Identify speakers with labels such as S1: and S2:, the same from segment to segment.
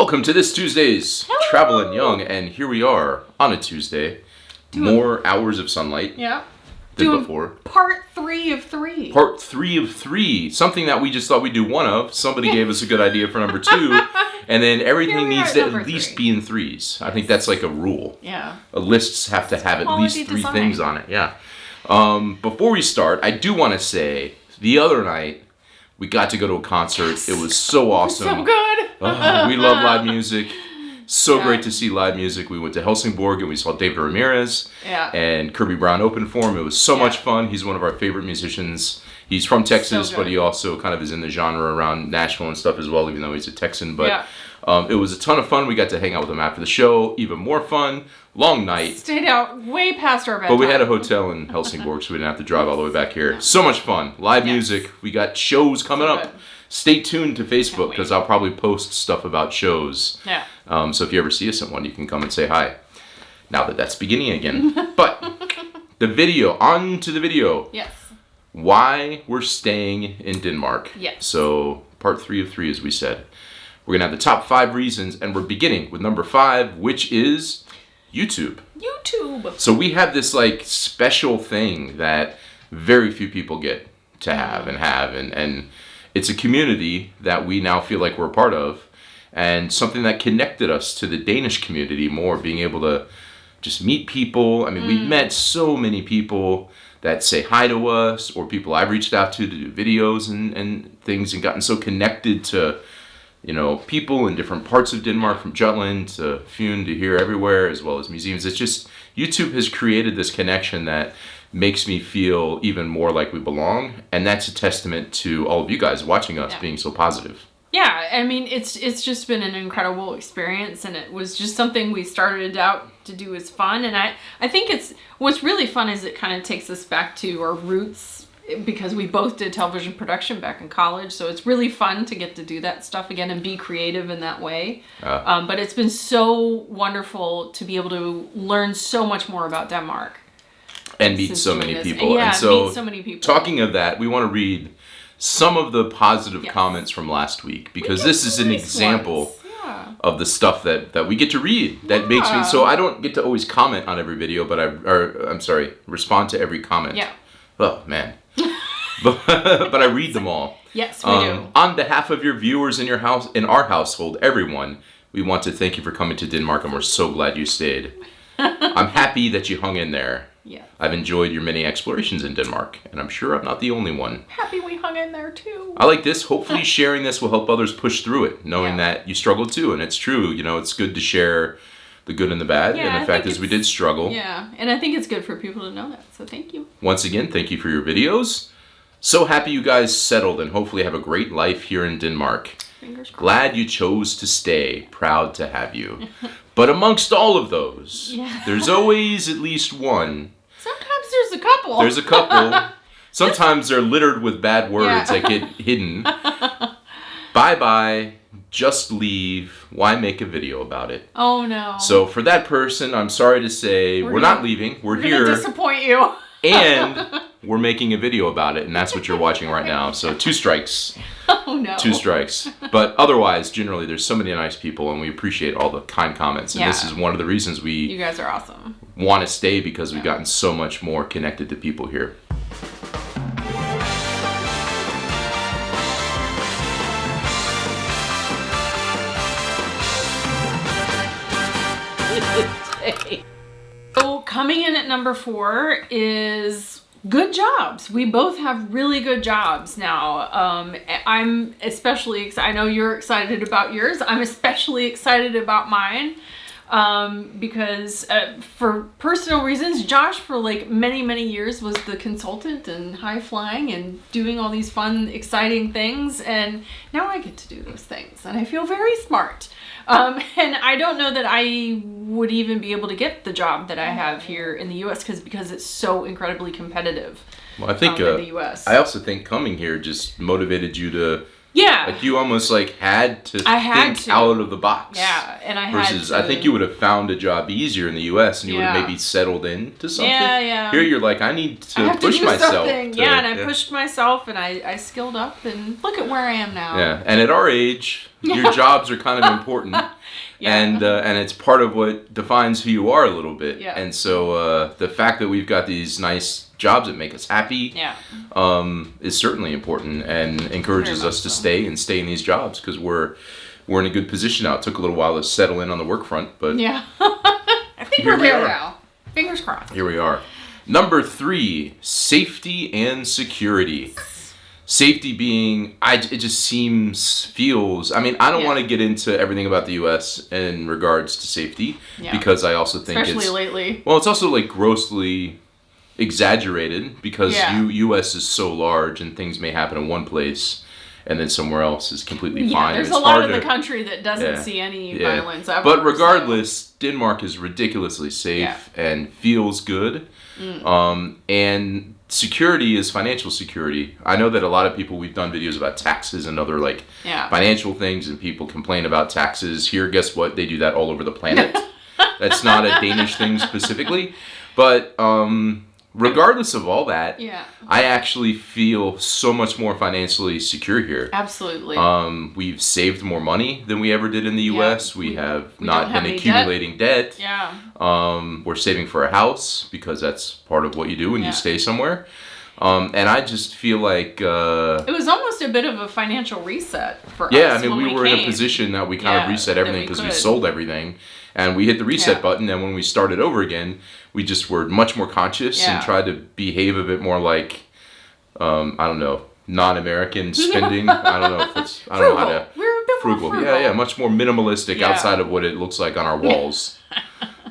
S1: Welcome to this Tuesday's
S2: Hello.
S1: Travelin Young, and here we are on a Tuesday. More hours of sunlight
S2: Yeah.
S1: than
S2: Doing
S1: before.
S2: Part 3 of 3.
S1: Part 3 of 3. Something that we just thought we'd do one of. Somebody gave us a good idea for number 2. And then everything
S2: Here we
S1: needs
S2: are
S1: to
S2: at
S1: at
S2: number
S1: least
S2: 3.
S1: be in threes. I think that's like a rule.
S2: Yeah.
S1: Lists have to have at least
S2: quality
S1: 3
S2: design.
S1: things on it. Yeah. Before we start, I do want to say the other night we got to go to a concert.
S2: Yes.
S1: It was so awesome.
S2: So good.
S1: We love live music. So
S2: Yeah.
S1: great to see live music. We went to Helsingborg and we saw David Ramirez
S2: Yeah.
S1: and Kirby Brown open for him. It was so
S2: Yeah.
S1: much fun. He's one of our favorite musicians. He's from Texas,
S2: So
S1: but
S2: good.
S1: he also kind of is in the genre around Nashville and stuff as well, even though he's a Texan. But
S2: Yeah.
S1: it was a ton of fun. We got to hang out with him after the show. Even more fun. Long night.
S2: Stayed out way past our bedtime.
S1: But we had a hotel in Helsingborg, so we didn't have to drive all the way back here. So much fun. Live
S2: Yes.
S1: music. We got shows coming
S2: So
S1: up.
S2: good.
S1: Stay tuned to Facebook
S2: wait.
S1: because I'll probably post stuff about shows.
S2: Yeah.
S1: So if you ever see us at one, you can come and say hi. Now that that's beginning again. But the video, on to the video.
S2: Yes.
S1: Why we're staying in Denmark.
S2: Yes.
S1: So part 3 of 3, as we said. We're going to have the top 5 reasons, and we're beginning with number 5, which is YouTube.
S2: YouTube.
S1: So we have this like special thing that very few people get to have, and it's a community that we now feel like we're a part of, and something that connected us to the Danish community more, being able to just meet people. I mean, we've met so many people that say hi to us, or people I've reached out to do videos and things, and gotten so connected to, you know, people in different parts of Denmark, from Jutland to Fyn to here, everywhere, as well as museums. It's just, YouTube has created this connection that makes me feel even more like we belong, and that's a testament to all of you guys watching us being so positive.
S2: Yeah, I mean, it's just been an incredible experience, and it was just something we started out to do as fun, and I think what's really fun is it kind of takes us back to our roots, because we both did television production back in college, so it's really fun to get to do that stuff again and be creative in that way. But it's been so wonderful to be able to learn so much more about Denmark.
S1: And meet
S2: Since
S1: so
S2: doing
S1: many
S2: this.
S1: people.
S2: Yeah,
S1: and so,
S2: meet so many people.
S1: Talking of that, we want to read some of the positive
S2: Yes.
S1: comments from last week, because
S2: We
S1: this
S2: get
S1: is an
S2: nice
S1: example
S2: ones. Yeah.
S1: of the stuff that we get to read. That makes me, so I don't get to always comment on every video, but respond to every comment.
S2: Yeah.
S1: Oh, man. but I read them all.
S2: Yes, we do.
S1: On behalf of your viewers in our household, everyone, we want to thank you for coming to Denmark, and we're so glad you stayed. I'm happy that you hung in there.
S2: Yeah.
S1: I've enjoyed your many explorations in Denmark, and I'm sure I'm not the only one.
S2: Happy we hung in there too.
S1: I like this. Hopefully sharing this will help others push through it, knowing
S2: Yeah.
S1: that you struggle too, and it's true. You know, it's good to share the good and the bad,
S2: Yeah,
S1: and
S2: I
S1: the fact
S2: think
S1: is we did struggle.
S2: Yeah, and I think it's good for people to know that, so thank you.
S1: Once again, thank you for your videos. So happy you guys settled and hopefully have a great life here in Denmark.
S2: Fingers crossed.
S1: Glad you chose to stay. Proud to have you. But amongst all of those, there's always at least one.
S2: Sometimes there's a couple.
S1: There's a couple. Sometimes they're littered with bad words that get hidden. Bye-bye. Just leave. Why make a video about it?
S2: Oh no.
S1: So for that person, I'm sorry to say, we're not leaving. We're
S2: gonna
S1: here.
S2: disappoint you.
S1: And we're making a video about it, and that's what you're watching right now. So 2 strikes.
S2: Oh no.
S1: 2 strikes. But otherwise, generally, there's so many nice people, and we appreciate all the kind comments. And this is one of the reasons we
S2: You guys are awesome.
S1: want to stay, because we've gotten so much more connected to people here.
S2: So coming in at number 4 is good jobs. We both have really good jobs now. I'm especially excited. I know you're excited about yours. I'm especially excited about mine. Because for personal reasons, Josh for like many years was the consultant and high flying and doing all these fun, exciting things, and now I get to do those things, and I feel very smart. And I don't know that I would even be able to get the job that I have here in the U.S. because it's so incredibly competitive.
S1: Well, I think
S2: in the U.S.
S1: I also think coming here just motivated you to.
S2: Yeah.
S1: Like you almost like had to think out of the box.
S2: Yeah, and I had
S1: versus
S2: to.
S1: I think you would have found a job easier in the U.S. and you would have maybe settled into something.
S2: Yeah.
S1: Here you're like, I need to push myself.
S2: And I pushed myself, and I skilled up, and look at where I am now.
S1: Yeah, and at our age, Your jobs are kind of important.
S2: Yeah.
S1: And it's part of what defines who you are a little bit.
S2: Yeah.
S1: And so the fact that we've got these nice jobs that make us happy is certainly important and encourages us to stay in these jobs because we're in a good position now. It took a little while to settle in on the work front, but
S2: yeah. I think we're there now. Fingers crossed.
S1: Here we are. Number 3, safety and security. Safety being, it just feels, I mean, I don't want to get into everything about the U.S. in regards to safety because I also think
S2: especially lately.
S1: Well, it's also like grossly exaggerated because U.S. is so large and things may happen in one place and then somewhere else is completely fine.
S2: There's a lot of the country that doesn't see any violence ever.
S1: But regardless, Denmark is ridiculously safe and feels good. And security is financial security. I know that a lot of people, we've done videos about taxes and other like financial things, and people complain about taxes. Here, guess what? They do that all over the planet. That's not a Danish thing specifically. But regardless of all that, I actually feel so much more financially secure here.
S2: Absolutely.
S1: We've saved more money than we ever did in the U.S. We have not been accumulating debt. We're saving for a house because that's part of what you do when you stay somewhere. And I just feel like it
S2: was almost a bit of a financial reset for us.
S1: Yeah, I mean, we were in a position that we kind of reset everything because we sold everything. And we hit the reset button, and when we started over again, we just were much more conscious and tried to behave a bit more like, I don't know, non-American spending. I don't know if it's, I don't know how to.
S2: We're a bit more frugal.
S1: Yeah, much more minimalistic outside of what it looks like on our walls.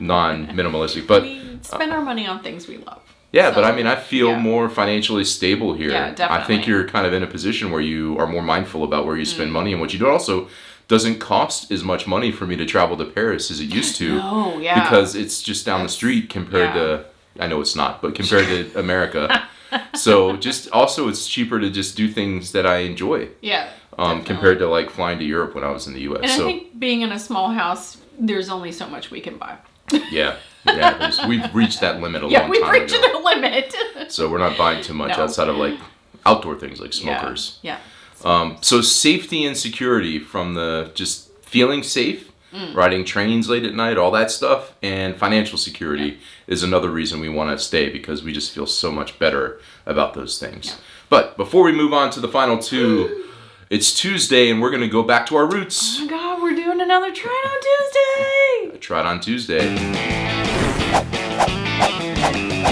S1: Non-minimalistic, but
S2: we spend our money on things we love.
S1: Yeah, but I mean, I feel more financially stable here.
S2: Yeah, definitely.
S1: I think you're kind of in a position where you are more mindful about where you spend money and what you do. Also, doesn't cost as much money for me to travel to Paris as it used to.
S2: Oh, yeah.
S1: Because it's just down the street compared to, I know it's not, but compared to America. So just also it's cheaper to just do things that I enjoy.
S2: Yeah.
S1: Compared to like flying to Europe when I was in the U.S.
S2: And I think being in a small house, there's only so much we can buy.
S1: Yeah, we've reached that limit a long time ago.
S2: Yeah, we've reached the limit.
S1: So we're not buying too much outside of like outdoor things like smokers.
S2: Yeah.
S1: So safety and security from the just feeling safe, riding trains late at night, all that stuff, and financial security is another reason we want to stay because we just feel so much better about those things. Yeah. But before we move on to the final two, it's Tuesday and we're going to go back to our roots.
S2: Oh my God, we're doing another Try It On Tuesday.
S1: Try It On Tuesday.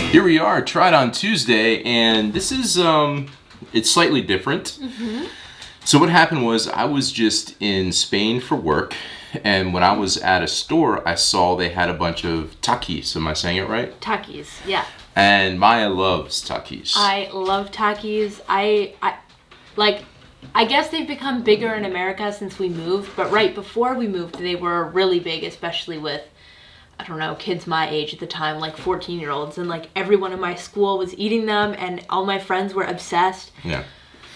S1: Here we are, Try It On Tuesday, and this is, it's slightly different. So what happened was I was just in Spain for work, and when I was at a store, I saw they had a bunch of Takis. Am I saying it right?
S3: Takis, yeah.
S1: And Maya loves Takis.
S3: I love Takis. I guess they've become bigger in America since we moved, but right before we moved, they were really big, especially with, I don't know, kids my age at the time, like 14-year-olds, and like everyone in my school was eating them, and all my friends were obsessed.
S1: Yeah.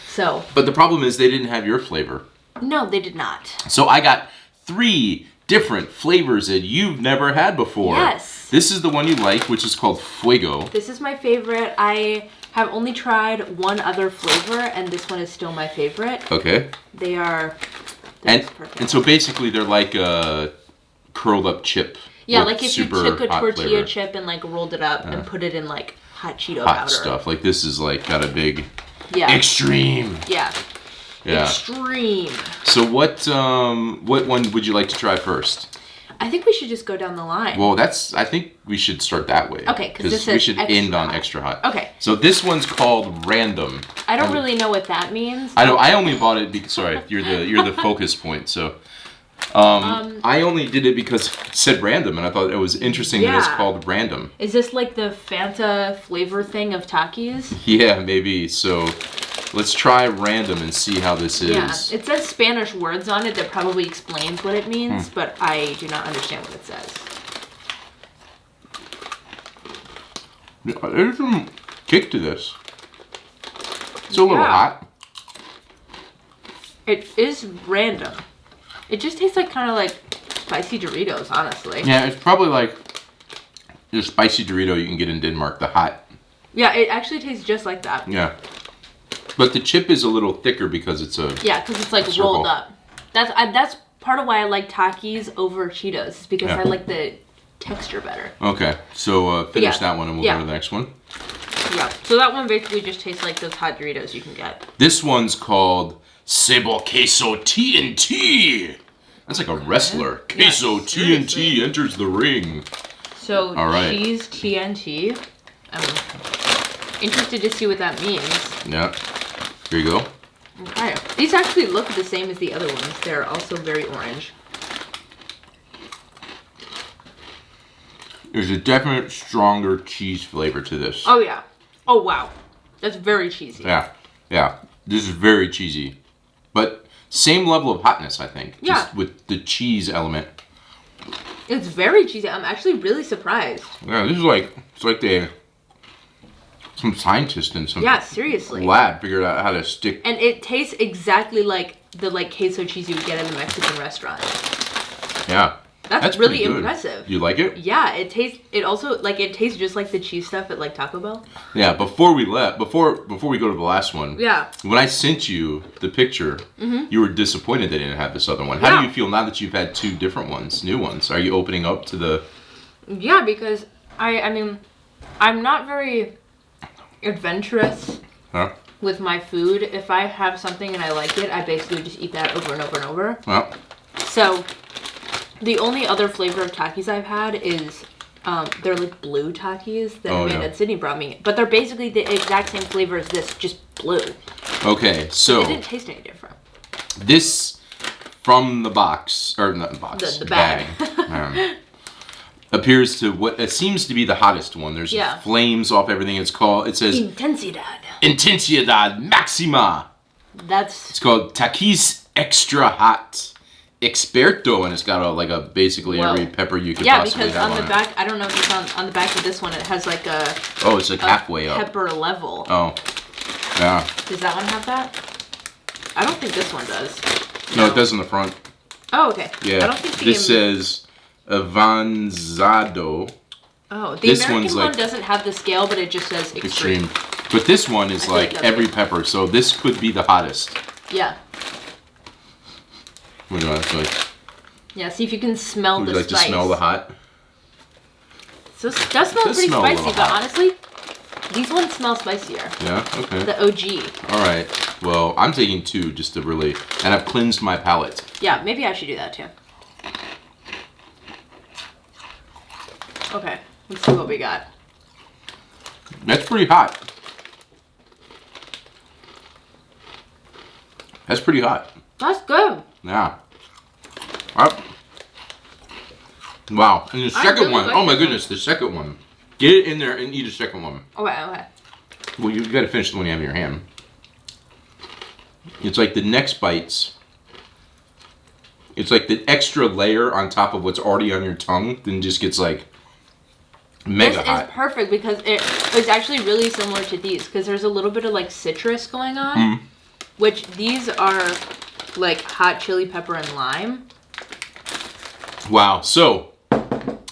S3: So.
S1: But the problem is they didn't have your flavor.
S3: No, they did not.
S1: So I got 3 different flavors that you've never had before.
S3: Yes.
S1: This is the one you like, which is called Fuego.
S3: This is my favorite. I have only tried one other flavor, and this one is still my favorite.
S1: Okay.
S3: They're perfect.
S1: And so basically they're like a curled up chip.
S3: Yeah, like if you took a tortilla chip and like rolled it up and put it in like hot Cheeto powder.
S1: Hot stuff. Like this is like got a big extreme.
S3: Yeah. Extreme.
S1: So what one would you like to try first?
S3: I think we should just go down the line.
S1: Well, I think we should start that way.
S3: Okay, because
S1: we should end on extra hot.
S3: Okay.
S1: So this one's called Random.
S3: I don't really know what that means.
S1: I know. I only bought it because sorry, you're the focus point. So I only did it because it said random, and I thought it was interesting that it's called Random.
S3: Is this like the Fanta flavor thing of Takis?
S1: Yeah, maybe. So let's try Random and see how this is.
S3: Yeah, it says Spanish words on it that probably explains what it means, but I do not understand what it says.
S1: There's some kick to this. It's a little hot.
S3: It is random. It just tastes like kind of like spicy Doritos, honestly.
S1: Yeah, it's probably like the spicy Dorito you can get in Denmark, the hot.
S3: Yeah, it actually tastes just like that.
S1: Yeah. But the chip is a little thicker because it's a
S3: because it's like rolled up. That's part of why I like Takis over Cheetos. Is because
S1: Yeah.
S3: I like the texture better.
S1: Okay, so finish
S3: Yeah.
S1: that one and we'll
S3: Yeah.
S1: go to the next one.
S3: Yeah. So that one basically just tastes like those hot Doritos you can get.
S1: This one's called Sable Queso TNT. That's like a wrestler.
S3: Yeah,
S1: Queso
S3: seriously.
S1: TNT enters the ring.
S3: So
S1: All right.
S3: cheese TNT. I'm interested to see what that means.
S1: Yeah. Here you go.
S3: Okay. These actually look the same as the other ones. They're also very orange.
S1: There's a definite stronger cheese flavor to this.
S3: Oh yeah. Oh wow. That's very cheesy.
S1: Yeah. Yeah. This is very cheesy. But same level of hotness, I think.
S3: Yeah.
S1: Just with the cheese element.
S3: It's very cheesy. I'm actually really surprised.
S1: Yeah, this is like, it's like some scientist in some
S3: Yeah, seriously.
S1: lab figured out how to stick.
S3: And it tastes exactly like the queso cheese you would get at a Mexican restaurant.
S1: Yeah.
S3: That's really
S1: pretty good.
S3: impressive.
S1: You like it?
S3: Yeah, it tastes just like the cheese stuff at like Taco Bell.
S1: Yeah, before we go to the last one.
S3: Yeah.
S1: When I sent you the picture, you were disappointed they didn't have this other one. How
S3: Yeah.
S1: do you feel now that you've had two different ones, new ones? Are you opening up to the...
S3: Yeah, because I mean, I'm not very adventurous
S1: Huh?
S3: with my food. If I have something and I like it, I basically just eat that over and over and over.
S1: Well,
S3: So, the only other flavor of Takis I've had is, they're like blue Takis that Amanda and Sydney brought me. But they're basically the exact same flavor as this, just blue.
S1: okay, so
S3: It didn't taste any different.
S1: this from the box, or not the box,
S3: The bag.
S1: appears to what it seems to be the hottest one. There's
S3: Yeah.
S1: flames off everything. It says
S3: Intensidad.
S1: Intensidad Maxima.
S3: That's...
S1: It's called Takis Extra Hot Experto, and it's got basically
S3: Whoa.
S1: every pepper you could
S3: Yeah,
S1: possibly
S3: because
S1: have
S3: on the
S1: it.
S3: back, I don't know if it's on the back of this one, it has like a
S1: Oh, it's like halfway up.
S3: pepper level.
S1: Oh, yeah.
S3: Does that one have that? I don't think this one does.
S1: No, it does in the front.
S3: Oh, okay.
S1: Yeah.
S3: I don't think
S1: This says Avanzado
S3: Oh, the
S1: this
S3: American
S1: one's
S3: one
S1: like-
S3: doesn't have the scale, but it just says extreme.
S1: Extreme. But this one is
S3: I feel like
S1: like
S3: that's
S1: every
S3: good.
S1: pepper, so this could be the hottest.
S3: Yeah.
S1: Would you like,
S3: Yeah, see if you can smell
S1: would
S3: the
S1: you like to
S3: spice.
S1: smell the hot?
S3: So it does smell
S1: does
S3: pretty
S1: smell a little
S3: spicy, but
S1: hot.
S3: honestly, these ones smell spicier.
S1: Yeah, okay.
S3: The OG.
S1: All right. Well, I'm taking two just to really, and I've cleansed my palate.
S3: Yeah, maybe I should do that too. Okay, let's see what we got.
S1: That's pretty hot. That's pretty hot.
S3: That's good.
S1: Yeah. Up. Wow. And the
S3: I
S1: second
S3: really
S1: one.
S3: like
S1: Oh my
S3: this
S1: goodness, the second one. Get it in there and eat a second one.
S3: Okay, okay.
S1: Well, you got to finish the one you have in your hand. It's like the next bites. It's like the extra layer on top of what's already on your tongue, then just gets like mega
S3: This
S1: hot.
S3: is perfect because it's actually really similar to these because there's a little bit of like citrus going on,
S1: Mm.
S3: which these are like hot chili pepper and lime.
S1: Wow. So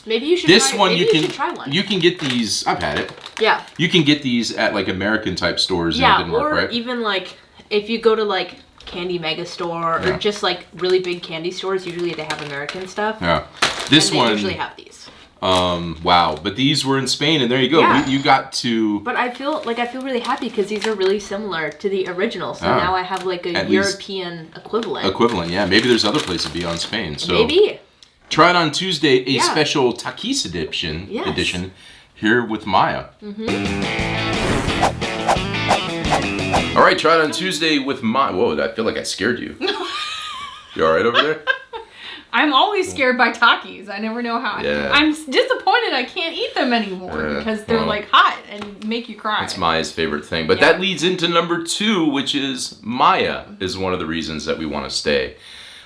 S3: Maybe you should
S1: this
S3: try,
S1: one
S3: maybe
S1: you
S3: should try one.
S1: can get these. I've had it.
S3: Yeah.
S1: You can get these at like American type stores. And it
S3: Yeah,
S1: didn't
S3: or
S1: work, right?
S3: even like if you go to like Candy Mega Store
S1: Yeah.
S3: or just like really big candy stores, usually they have American stuff.
S1: Yeah. This
S3: and they
S1: one.
S3: usually have these.
S1: Wow. But these were in Spain, and there you go.
S3: Yeah.
S1: You got to.
S3: But I feel really happy because these are really similar to the original. So
S1: Ah.
S3: now I have like a
S1: At least-
S3: European equivalent.
S1: Equivalent, yeah. Maybe there's other places beyond Spain. So
S3: Maybe.
S1: try it on Tuesday, a
S3: Yeah.
S1: special Takis edition.
S3: Yes.
S1: Edition here with Maya. All right, try it on Tuesday with Maya. Whoa, I feel like I scared you. You all right over there?
S2: I'm always scared by Takis. I never know how.
S1: Yeah.
S2: I'm disappointed I can't eat them anymore
S1: Yeah,
S2: because they're
S1: well.
S2: like hot and make you cry.
S1: That's Maya's favorite thing. But
S2: Yeah.
S1: that leads into number 2, which is Maya is one of the reasons that we want to stay.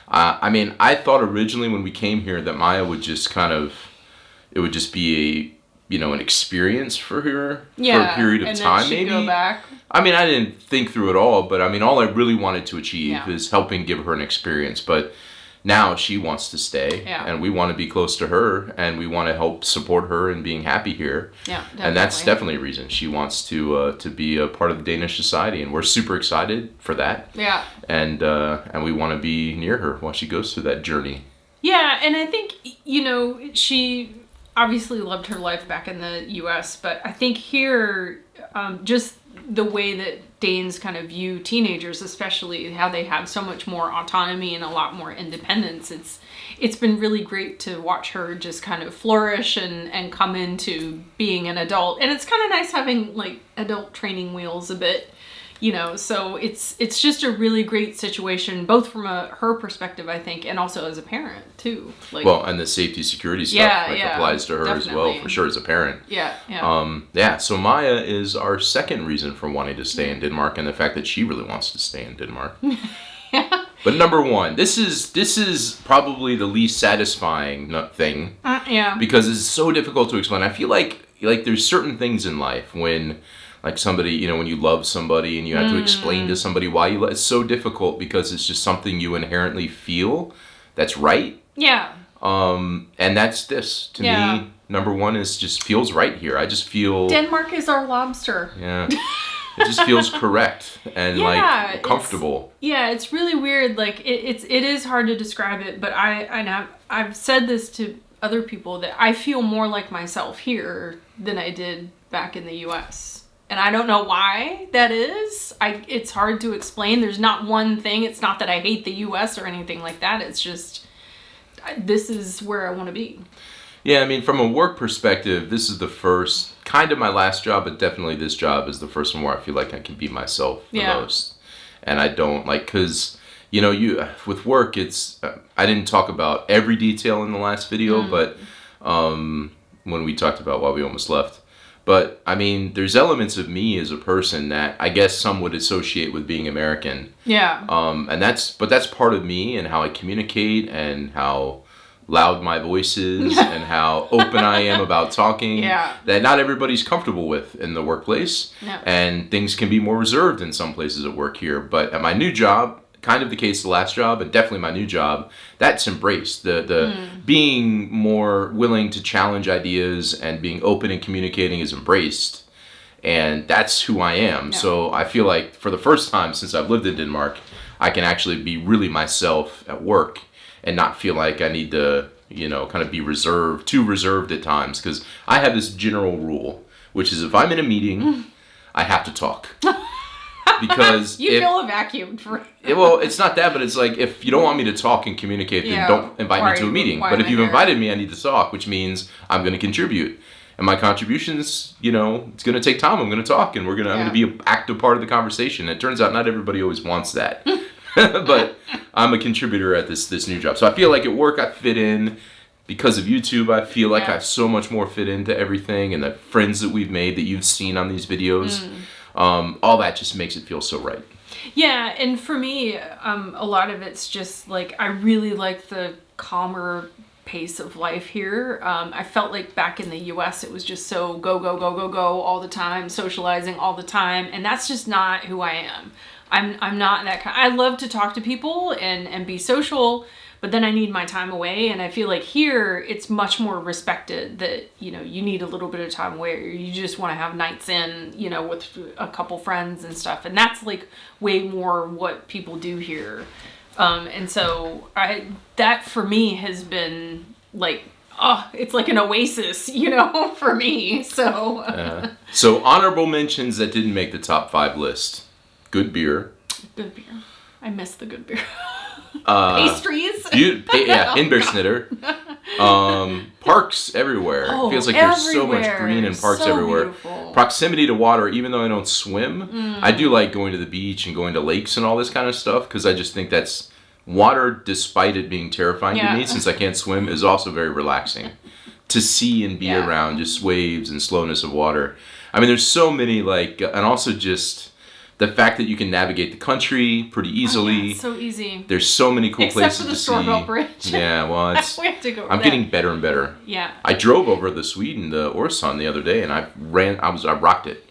S1: I mean, I thought originally when we came here that Maya would just it would just be an experience for her for a period of
S2: and
S1: time,
S2: then she'd
S1: maybe.
S2: go back.
S1: I mean, I didn't think through it all, but I mean, all I really wanted to achieve
S2: Yeah.
S1: is helping give her an experience. But now she wants to stay,
S2: Yeah.
S1: and we want to be close to her, and we want to help support her in being happy here.
S2: Yeah, definitely.
S1: And that's definitely a reason she wants to be a part of the Danish society, and we're super excited for that.
S2: Yeah.
S1: And we want to be near her while she goes through that journey.
S2: Yeah, and I think, she obviously loved her life back in the U.S., but I think here, just the way that Danes kind of view teenagers, especially how they have so much more autonomy and a lot more independence, it's been really great to watch her just kind of flourish and come into being an adult. And it's kind of nice having like adult training wheels a bit, so it's just a really great situation, both from her perspective, I think, and also as a parent too. Like,
S1: well, and the safety security stuff applies to her as well,
S2: definitely.
S1: for sure, as a parent.
S2: Yeah.
S1: So Maya is our second reason for wanting to stay in Denmark, and the fact that she really wants to stay in Denmark.
S2: Yeah.
S1: But number one, this is probably the least satisfying thing.
S2: Yeah.
S1: Because it's so difficult to explain. I feel like there's certain things in life when, like, somebody, when you love somebody and you have to explain to somebody why you love, it's so difficult because it's just something you inherently feel that's right.
S2: Yeah.
S1: And that's this. To me, number one is just feels right here. I just feel...
S2: Denmark is our lobster.
S1: Yeah. It just feels correct and like comfortable.
S2: It's really weird. Like it is hard to describe it, but I've said this to other people that I feel more like myself here than I did back in the U.S. And I don't know why that is. It's hard to explain. There's not one thing. It's not that I hate the U.S. or anything like that. It's just this is where I want to be.
S1: Yeah, I mean, from a work perspective, this is the first, kind of my last job, but definitely this job is the first one where I feel like I can be myself the most. And I don't, because, with work, it's, I didn't talk about every detail in the last video, but when we talked about why we almost left. But, I mean, there's elements of me as a person that I guess some would associate with being American.
S2: Yeah.
S1: But that's part of me and how I communicate and how loud my voice is and how open I am about talking that not everybody's comfortable with in the workplace.
S2: Yeah.
S1: And things can be more reserved in some places at work here. But at my new job, kind of the case the last job, and definitely my new job, that's embraced. The being more willing to challenge ideas and being open and communicating is embraced. And that's who I am.
S2: Yeah.
S1: So I feel like for the first time since I've lived in Denmark, I can actually be really myself at work and not feel like I need to, kind of be too reserved at times. Because I have this general rule, which is if I'm in a meeting, I have to talk. Because
S2: you feel vacuumed for...
S1: Well, it's not that, but it's like, if you don't want me to talk and communicate, then don't invite me to a meeting. But if you've invited me, I need to talk, which means I'm going to contribute. And my contributions, it's going to take time. I'm going to talk, and I'm going to be an active part of the conversation. It turns out not everybody always wants that. But I'm a contributor at this new job. So I feel like at work I fit in. Because of YouTube, I feel like I so much more fit into everything, and the friends that we've made that you've seen on these videos. All that just makes it feel so right.
S2: Yeah, and for me, a lot of it's just like I really like the calmer pace of life here. I felt like back in the U.S. it was just so go, go, go, go, go all the time, socializing all the time, and that's just not who I am. I'm not that kind. I love to talk to people and be social, but then I need my time away, and I feel like here it's much more respected that, you need a little bit of time away, or you just want to have nights in, with a couple friends and stuff. And that's like way more what people do here. And so that for me has been like, it's like an oasis, for me. So,
S1: So honorable mentions that didn't make the top 5 list. Good beer.
S2: Good beer. I miss the good beer. Pastries.
S1: Hindbærsnitter. Parks everywhere. It feels like there's so much green and parks everywhere.
S2: Beautiful.
S1: Proximity to water, even though I don't swim, I do like going to the beach and going to lakes and all this kind of stuff, because I just think that's water, despite it being terrifying to me, since I can't swim, is also very relaxing to see and be around, just waves and slowness of water. I mean, there's so many, and also just the fact that you can navigate the country pretty easily.
S2: So easy.
S1: There's so many cool places
S2: for the
S1: to see.
S2: Storbelt Bridge.
S1: Yeah, well,
S2: we have to go over
S1: I'm getting better and better.
S2: Yeah.
S1: I drove over the Oresund the other day, and I rocked it.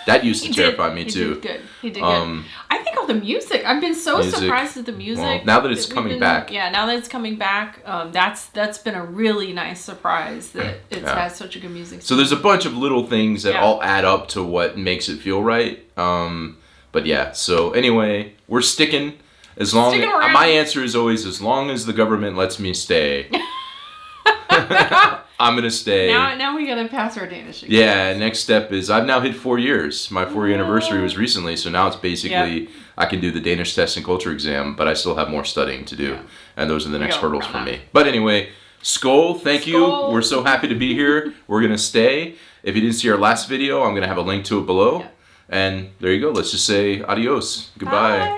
S1: That used to
S2: He
S1: terrify me
S2: He
S1: too.
S2: did good. He did good. I think all the music. I've been so
S1: Music,
S2: surprised at the music.
S1: well, now that it's
S2: we've
S1: coming back.
S2: Yeah, now that it's coming back, that's been a really nice surprise that it has such a good music.
S1: So there's a bunch of little things that
S2: Yeah.
S1: all add up to what makes it feel right. But yeah, so anyway, we're sticking as long.
S2: Sticking around.
S1: My answer is always as long as the government lets me stay. I'm gonna stay.
S2: Now we gotta pass our Danish exams.
S1: Yeah, next step is I've now hit 4 years. My 4-year anniversary was recently, so now it's basically I can do the Danish test and culture exam, but I still have more studying to do.
S2: Yeah.
S1: And those are the next
S2: gotta work
S1: hurdles
S2: on
S1: for
S2: that.
S1: me. But anyway, Skål, thank you.
S2: Skål.
S1: We're so happy to be here. We're going to stay. If you didn't see our last video, I'm going to have a link to it below.
S2: Yeah.
S1: And there you go. Let's just say adios. Goodbye.
S2: Bye.